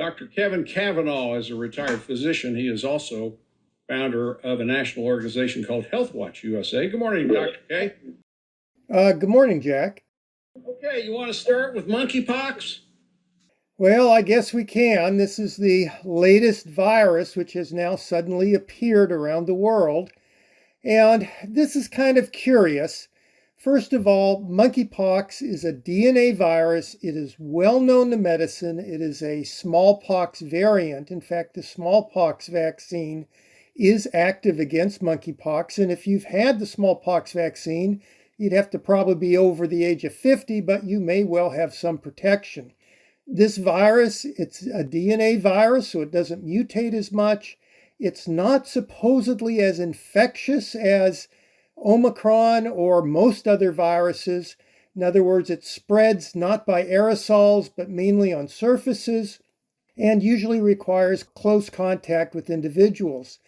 Dr. Kevin Kavanagh is a retired physician. He is also founder of a national organization called Health Watch USA. Good morning, Dr. K. Good morning, Jack. Okay, you want to start with monkeypox? Well, I guess we can. This is the latest virus which has now suddenly appeared around the world. And this is kind of curious. First of all, monkeypox is a DNA virus. It is well known to medicine. It is a smallpox variant. In fact, the smallpox vaccine is active against monkeypox. And if you've had the smallpox vaccine, you'd have to probably be over the age of 50, but you may well have some protection. This virus, it's a DNA virus, so it doesn't mutate as much. It's not supposedly as infectious as Omicron or most other viruses. In other words, it spreads not by aerosols, but mainly on surfaces, and usually requires close contact with individuals.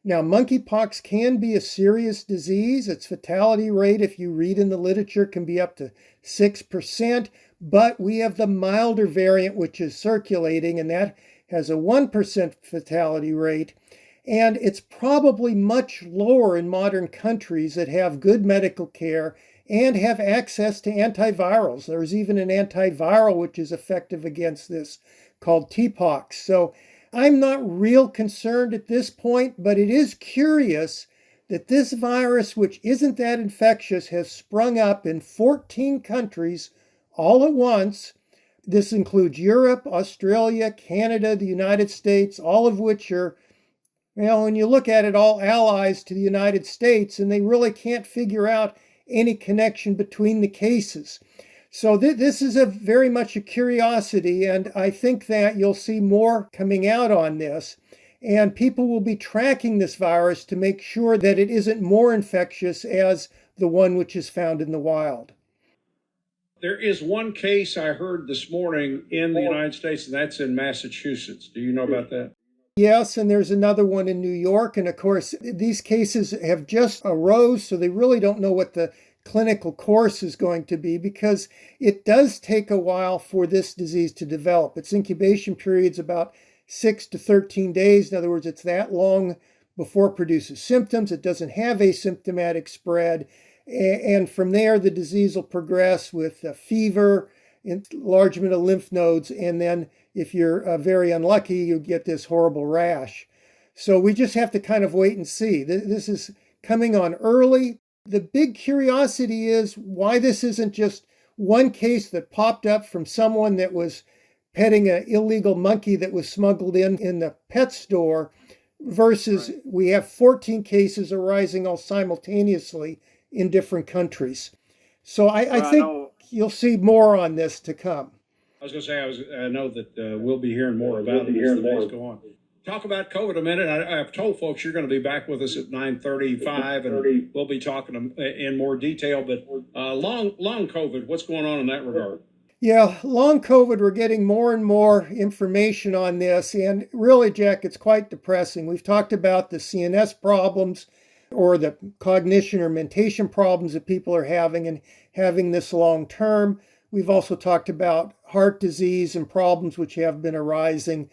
Now, monkeypox can be a serious disease. Its fatality rate, if you read in the literature, can be up to 6%, but we have the milder variant which is circulating, and that has a 1% fatality rate. And it's probably much lower in modern countries that have good medical care and have access to antivirals. There's even an antiviral which is effective against this called TPOXX. So I'm not real concerned at this point, but it is curious that this virus, which isn't that infectious, has sprung up in 14 countries all at once. This includes Europe, Australia, Canada, the United States, all of which are, when you look at it, all allies to the United States, and they really can't figure out any connection between the cases. So this is very much a curiosity, and I think that you'll see more coming out on this, and people will be tracking this virus to make sure that it isn't more infectious as the one which is found in the wild. There is one case I heard this morning in the United States, and that's in Massachusetts. Do you know about that? Yes, and there's another one in New York, and of course, these cases have just arose, so they really don't know what the clinical course is going to be, because it does take a while for this disease to develop. Its incubation period's about 6 to 13 days. In other words, it's that long before it produces symptoms. It doesn't have asymptomatic spread. And from there, the disease will progress with fever, enlargement of lymph nodes, and then if you're very unlucky, you get this horrible rash. So we just have to kind of wait and see. This is coming on early. The big curiosity is why this isn't just one case that popped up from someone that was petting an illegal monkey that was smuggled in the pet store, versus we have 14 cases arising all simultaneously in different countries. So I think you'll see more on this to come. I was going to say, I know that we'll be hearing more about it as the days go on. Talk about COVID a minute. I've told folks you're going to be back with us at 9:35, and we'll be talking in more detail. But long COVID, what's going on in that regard? Yeah, long COVID, we're getting more and more information on this. And really, Jack, it's quite depressing. We've talked about the CNS problems or the cognition or mentation problems that people are having and having this long term. We've also talked about heart disease and problems which have been arising.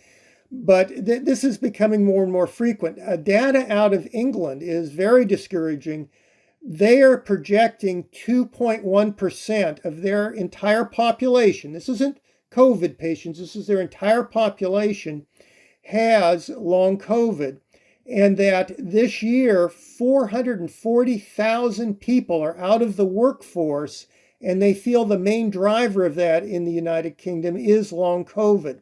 But this is becoming more and more frequent. Data out of England is very discouraging. They are projecting 2.1% of their entire population. This isn't COVID patients. This is their entire population has long COVID. And that this year, 440,000 people are out of the workforce, and they feel the main driver of that in the United Kingdom is long COVID.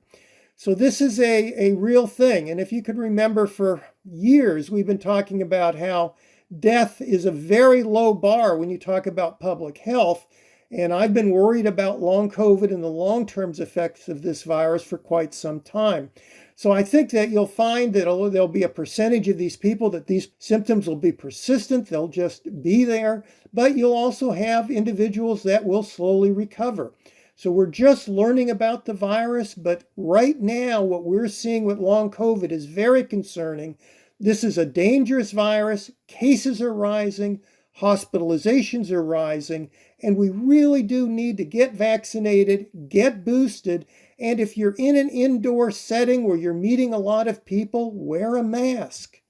So this is a real thing. And if you could remember, for years, we've been talking about how death is a very low bar when you talk about public health. And I've been worried about long COVID and the long-term effects of this virus for quite some time. So I think that you'll find that there'll be a percentage of these people that these symptoms will be persistent. They'll just be there. But you'll also have individuals that will slowly recover. So we're just learning about the virus, but right now what we're seeing with long COVID is very concerning. This is a dangerous virus. Cases are rising, hospitalizations are rising, and we really do need to get vaccinated, get boosted, And if you're in an indoor setting where you're meeting a lot of people, wear a mask.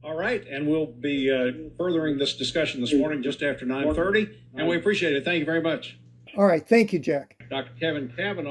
All right, and we'll be furthering this discussion this morning just after 9:30, and we appreciate it. Thank you very much. All right, thank you, Jack. Dr. Kevin Kavanagh.